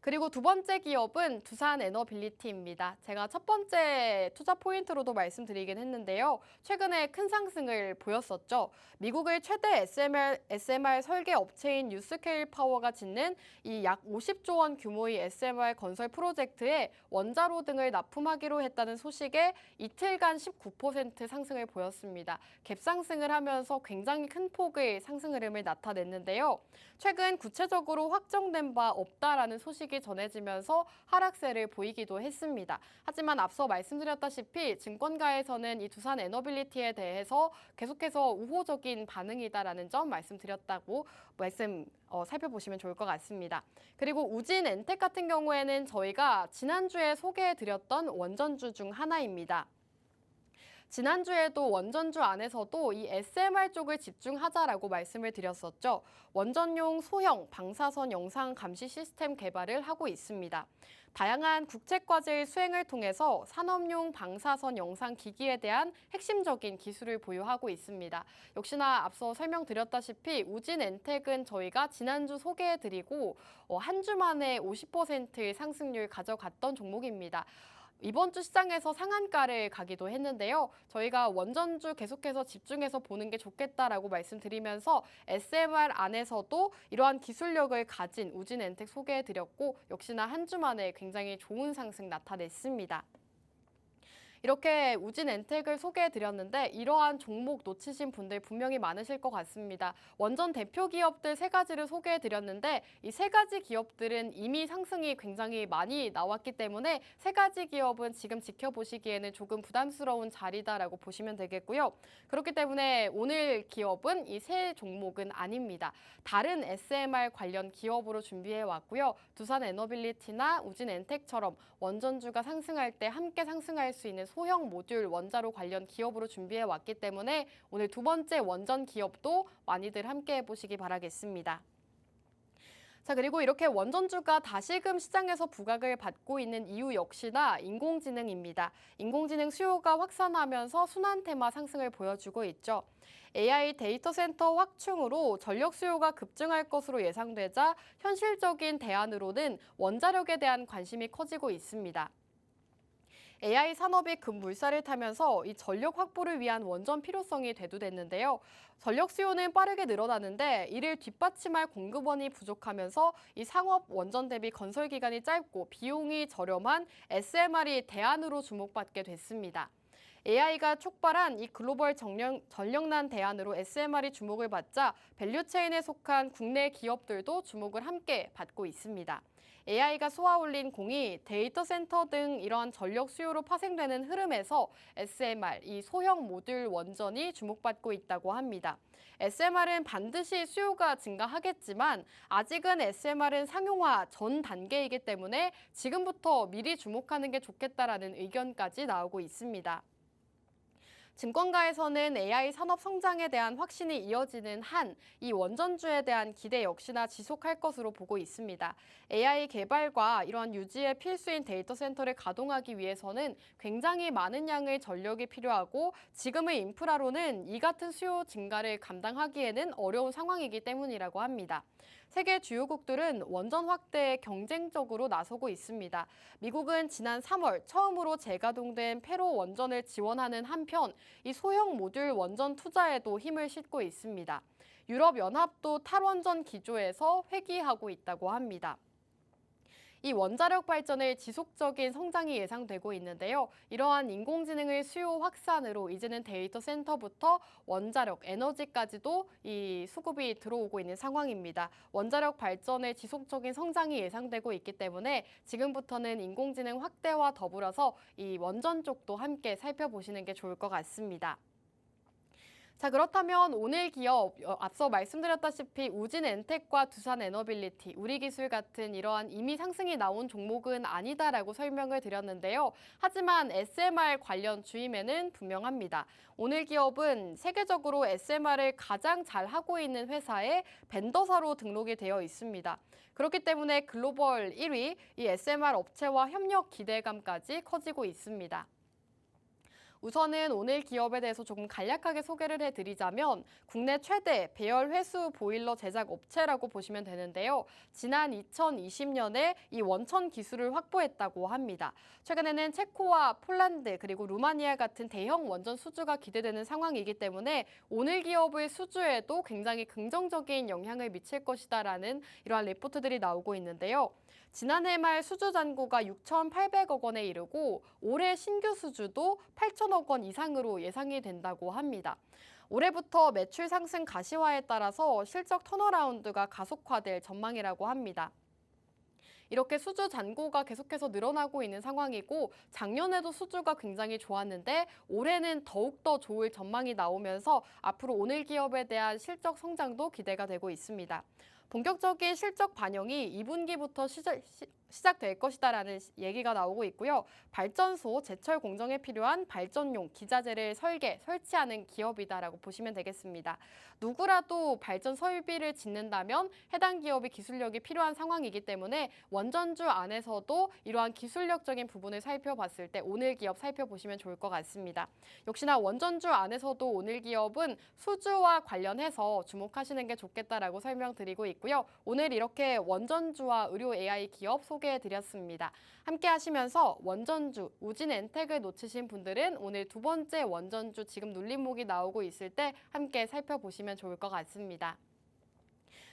그리고 두 번째 기업은 두산에너빌리티입니다. 제가 첫 번째 투자 포인트로도 말씀드리긴 했는데요. 최근에 큰 상승을 보였었죠. 미국의 최대 SMR 설계 업체인 뉴스케일 파워가 짓는 이 약 50조 원 규모의 SMR 건설 프로젝트에 원자로 등을 납품하기로 했다는 소식에 이틀간 19% 상승을 보였습니다. 갭상승을 하면서 굉장히 큰 폭의 상승 흐름을 나타냈는데요. 최근 구체적으로 확정된 바 없다라는 소식이 전해지면서 하락세를 보이기도 했습니다. 하지만 앞서 말씀드렸다시피 증권가에서는 이 두산 에너빌리티에 대해서 계속해서 우호적인 반응이다라는 점 말씀드렸다고 살펴보시면 좋을 것 같습니다. 그리고 우진 엔텍 같은 경우에는 저희가 지난주에 소개해드렸던 원전주 중 하나입니다. 지난주에도 원전주 안에서도 이 SMR 쪽을 집중하자라고 말씀을 드렸었죠. 원전용 소형 방사선 영상 감시 시스템 개발을 하고 있습니다. 다양한 국책과제의 수행을 통해서 산업용 방사선 영상 기기에 대한 핵심적인 기술을 보유하고 있습니다. 역시나 앞서 설명드렸다시피 우진엔텍은 저희가 지난주 소개해드리고 한 주 만에 50%의 상승률 가져갔던 종목입니다. 이번 주 시장에서 상한가를 가기도 했는데요. 저희가 원전주 계속해서 집중해서 보는 게 좋겠다라고 말씀드리면서 SMR 안에서도 이러한 기술력을 가진 우진엔텍 소개해드렸고 역시나 한 주 만에 굉장히 좋은 상승 나타냈습니다. 이렇게 우진엔텍을 소개해드렸는데 이러한 종목 놓치신 분들 분명히 많으실 것 같습니다. 원전 대표 기업들 세 가지를 소개해드렸는데 이 세 가지 기업들은 이미 상승이 굉장히 많이 나왔기 때문에 세 가지 기업은 지금 지켜보시기에는 조금 부담스러운 자리다라고 보시면 되겠고요. 그렇기 때문에 오늘 기업은 이 세 종목은 아닙니다. 다른 SMR 관련 기업으로 준비해왔고요. 두산에너빌리티나 우진엔텍처럼 원전주가 상승할 때 함께 상승할 수 있는 소형 모듈 원자로 관련 기업으로 준비해 왔기 때문에 오늘 두 번째 원전 기업도 많이들 함께 해보시기 바라겠습니다. 자, 그리고 이렇게 원전주가 다시금 시장에서 부각을 받고 있는 이유 역시나 인공지능입니다. 인공지능 수요가 확산하면서 순환 테마 상승을 보여주고 있죠. AI 데이터 센터 확충으로 전력 수요가 급증할 것으로 예상되자 현실적인 대안으로는 원자력에 대한 관심이 커지고 있습니다. AI 산업이 급물살을 타면서 이 전력 확보를 위한 원전 필요성이 대두됐는데요. 전력 수요는 빠르게 늘어나는데 이를 뒷받침할 공급원이 부족하면서 이 상업 원전 대비 건설 기간이 짧고 비용이 저렴한 SMR이 대안으로 주목받게 됐습니다. AI가 촉발한 이 글로벌 전력난 대안으로 SMR이 주목을 받자 밸류체인에 속한 국내 기업들도 주목을 함께 받고 있습니다. AI가 쏘아올린 공이 데이터 센터 등 이러한 전력 수요로 파생되는 흐름에서 SMR, 이 소형 모듈 원전이 주목받고 있다고 합니다. SMR은 반드시 수요가 증가하겠지만 아직은 SMR은 상용화 전 단계이기 때문에 지금부터 미리 주목하는 게 좋겠다라는 의견까지 나오고 있습니다. 증권가에서는 AI 산업 성장에 대한 확신이 이어지는 한 이 원전주에 대한 기대 역시나 지속할 것으로 보고 있습니다. AI 개발과 이러한 유지에 필수인 데이터 센터를 가동하기 위해서는 굉장히 많은 양의 전력이 필요하고 지금의 인프라로는 이 같은 수요 증가를 감당하기에는 어려운 상황이기 때문이라고 합니다. 세계 주요국들은 원전 확대에 경쟁적으로 나서고 있습니다. 미국은 지난 3월 처음으로 재가동된 페로 원전을 지원하는 한편 이 소형 모듈 원전 투자에도 힘을 싣고 있습니다. 유럽연합도 탈원전 기조에서 회귀하고 있다고 합니다. 이 원자력 발전의 지속적인 성장이 예상되고 있는데요. 이러한 인공지능의 수요 확산으로 이제는 데이터 센터부터 원자력, 에너지까지도 이 수급이 들어오고 있는 상황입니다. 원자력 발전의 지속적인 성장이 예상되고 있기 때문에 지금부터는 인공지능 확대와 더불어서 이 원전 쪽도 함께 살펴보시는 게 좋을 것 같습니다. 자, 그렇다면 오늘 기업, 앞서 말씀드렸다시피 우진엔텍과 두산에너빌리티, 우리기술 같은 이러한 이미 상승이 나온 종목은 아니다라고 설명을 드렸는데요. 하지만 SMR 관련 주임에는 분명합니다. 오늘 기업은 세계적으로 SMR을 가장 잘하고 있는 회사에 벤더사로 등록이 되어 있습니다. 그렇기 때문에 글로벌 1위, 이 SMR 업체와 협력 기대감까지 커지고 있습니다. 우선은 오늘 기업에 대해서 조금 간략하게 소개를 해드리자면 국내 최대 배열 회수 보일러 제작 업체라고 보시면 되는데요. 지난 2020년에 이 원천 기술을 확보했다고 합니다. 최근에는 체코와 폴란드 그리고 루마니아 같은 대형 원전 수주가 기대되는 상황이기 때문에 오늘 기업의 수주에도 굉장히 긍정적인 영향을 미칠 것이다라는 이러한 리포트들이 나오고 있는데요. 지난해 말 수주 잔고가 6,800억 원에 이르고 올해 신규 수주도 8천억 원 이상으로 예상이 된다고 합니다. 올해부터 매출 상승 가시화에 따라서 실적 턴어라운드가 가속화될 전망이라고 합니다. 이렇게 수주 잔고가 계속해서 늘어나고 있는 상황이고 작년에도 수주가 굉장히 좋았는데 올해는 더욱더 좋을 전망이 나오면서 앞으로 오늘 기업에 대한 실적 성장도 기대가 되고 있습니다. 본격적인 실적 반영이 2분기부터 시작될 것이다라는 얘기가 나오고 있고요. 발전소, 제철 공정에 필요한 발전용 기자재를 설치하는 기업이다라고 보시면 되겠습니다. 누구라도 발전 설비를 짓는다면 해당 기업이 기술력이 필요한 상황이기 때문에 원전주 안에서도 이러한 기술력적인 부분을 살펴봤을 때 오늘 기업 살펴보시면 좋을 것 같습니다. 역시나 원전주 안에서도 오늘 기업은 수주와 관련해서 주목하시는 게 좋겠다라고 설명드리고 있고요. 오늘 이렇게 원전주와 의료 AI 기업 소개해드렸습니다. 함께 하시면서 원전주, 우진엔텍을 놓치신 분들은 오늘 두 번째 원전주 지금 눌림목이 나오고 있을 때 함께 살펴보시면 좋을 것 같습니다.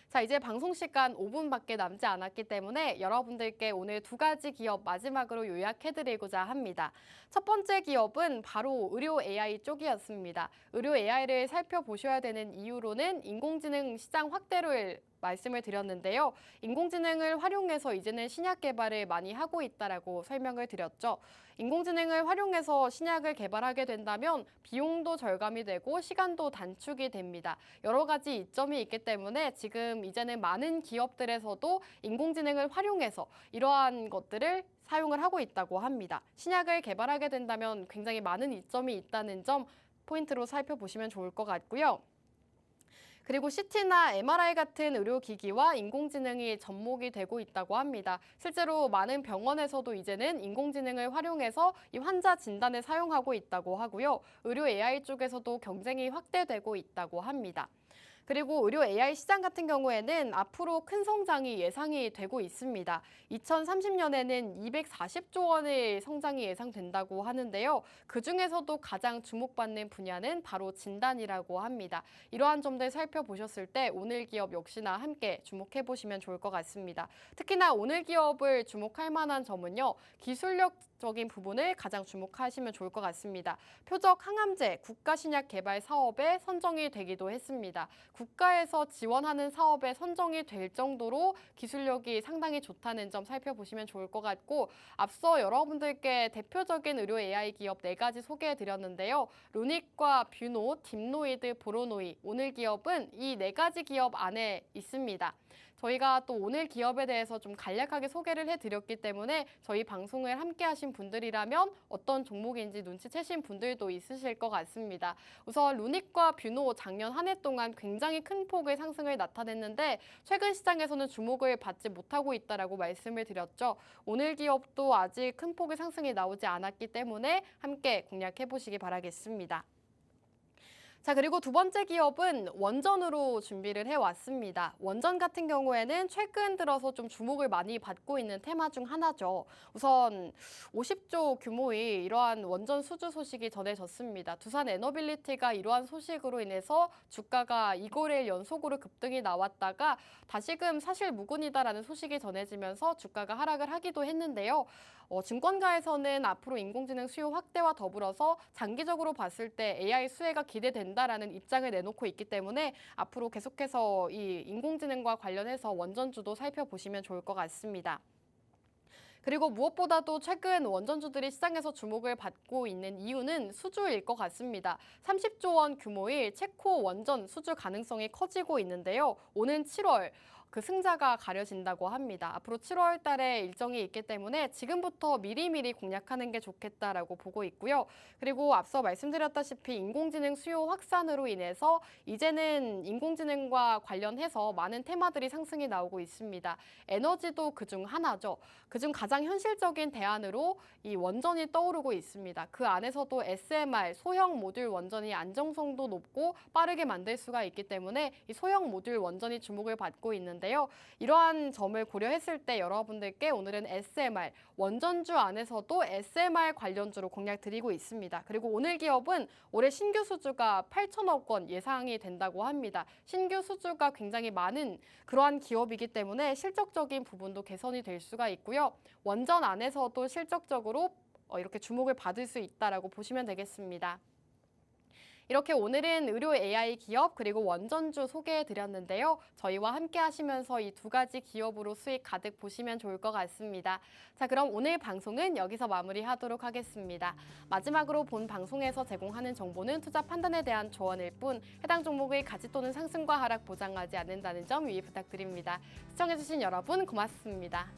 자, 이제 방송 시간 5분밖에 남지 않았기 때문에 여러분들께 오늘 두 가지 기업 마지막으로 요약해드리고자 합니다. 첫 번째 기업은 바로 의료 AI 쪽이었습니다. 의료 AI를 살펴보셔야 되는 이유로는 인공지능 시장 확대를 말씀을 드렸는데요. 인공지능을 활용해서 이제는 신약 개발을 많이 하고 있다라고 설명을 드렸죠. 인공지능을 활용해서 신약을 개발하게 된다면 비용도 절감이 되고 시간도 단축이 됩니다. 여러 가지 이점이 있기 때문에 지금 이제는 많은 기업들에서도 인공지능을 활용해서 이러한 것들을 사용을 하고 있다고 합니다. 신약을 개발하게 된다면 굉장히 많은 이점이 있다는 점 포인트로 살펴보시면 좋을 것 같고요. 그리고 CT나 MRI 같은 의료기기와 인공지능이 접목이 되고 있다고 합니다. 실제로 많은 병원에서도 이제는 인공지능을 활용해서 이 환자 진단에 사용하고 있다고 하고요. 의료 AI 쪽에서도 경쟁이 확대되고 있다고 합니다. 그리고 의료 AI 시장 같은 경우에는 앞으로 큰 성장이 예상이 되고 있습니다. 2030년에는 240조 원의 성장이 예상된다고 하는데요. 그중에서도 가장 주목받는 분야는 바로 진단이라고 합니다. 이러한 점들 살펴보셨을 때 오늘 기업 역시나 함께 주목해 보시면 좋을 것 같습니다. 특히나 오늘 기업을 주목할 만한 점은요. 기술력적인 부분을 가장 주목하시면 좋을 것 같습니다. 표적 항암제 국가신약 개발 사업에 선정이 되기도 했습니다. 국가에서 지원하는 사업에 선정이 될 정도로 기술력이 상당히 좋다는 점 살펴보시면 좋을 것 같고 앞서 여러분들께 대표적인 의료 AI 기업 4가지 소개해드렸는데요. 루닉과 뷰노, 딥노이드, 보로노이 오늘 기업은 이 4가지 기업 안에 있습니다. 저희가 또 오늘 기업에 대해서 좀 간략하게 소개를 해드렸기 때문에 저희 방송을 함께 하신 분들이라면 어떤 종목인지 눈치채신 분들도 있으실 것 같습니다. 우선 루닉과 뷰노 작년 한 해 동안 굉장히 큰 폭의 상승을 나타냈는데 최근 시장에서는 주목을 받지 못하고 있다라고 말씀을 드렸죠. 오늘 기업도 아직 큰 폭의 상승이 나오지 않았기 때문에 함께 공략해 보시기 바라겠습니다. 자, 그리고 두 번째 기업은 원전으로 준비를 해왔습니다. 원전 같은 경우에는 최근 들어서 좀 주목을 많이 받고 있는 테마 중 하나죠. 우선 50조 규모의 이러한 원전 수주 소식이 전해졌습니다. 두산 에너빌리티가 이러한 소식으로 인해서 주가가 2거래일 연속으로 급등이 나왔다가 다시금 사실 무근이다라는 소식이 전해지면서 주가가 하락을 하기도 했는데요. 증권가에서는 앞으로 인공지능 수요 확대와 더불어서 장기적으로 봤을 때 AI 수혜가 기대된다라는 입장을 내놓고 있기 때문에 앞으로 계속해서 이 인공지능과 관련해서 원전주도 살펴보시면 좋을 것 같습니다. 그리고 무엇보다도 최근 원전주들이 시장에서 주목을 받고 있는 이유는 수주일 것 같습니다. 30조 원 규모의 체코 원전 수주 가능성이 커지고 있는데요. 오는 7월 그 승자가 가려진다고 합니다. 앞으로 7월 달에 일정이 있기 때문에 지금부터 미리미리 공략하는 게 좋겠다라고 보고 있고요. 그리고 앞서 말씀드렸다시피 인공지능 수요 확산으로 인해서 이제는 인공지능과 관련해서 많은 테마들이 상승이 나오고 있습니다. 에너지도 그중 하나죠. 그중 가장 현실적인 대안으로 이 원전이 떠오르고 있습니다. 그 안에서도 SMR, 소형 모듈 원전이 안정성도 높고 빠르게 만들 수가 있기 때문에 이 소형 모듈 원전이 주목을 받고 있는데 이러한 점을 고려했을 때 여러분들께 오늘은 SMR, 원전주 안에서도 SMR 관련주로 공략 드리고 있습니다. 그리고 오늘 기업은 올해 신규 수주가 8천억 원 예상이 된다고 합니다. 신규 수주가 굉장히 많은 그러한 기업이기 때문에 실적적인 부분도 개선이 될 수가 있고요. 원전 안에서도 실적적으로 이렇게 주목을 받을 수 있다라고 보시면 되겠습니다. 이렇게 오늘은 의료 AI 기업 그리고 원전주 소개해 드렸는데요. 저희와 함께 하시면서 이 두 가지 기업으로 수익 가득 보시면 좋을 것 같습니다. 자, 그럼 오늘 방송은 여기서 마무리하도록 하겠습니다. 마지막으로 본 방송에서 제공하는 정보는 투자 판단에 대한 조언일 뿐 해당 종목의 가치 또는 상승과 하락 보장하지 않는다는 점 유의 부탁드립니다. 시청해주신 여러분 고맙습니다.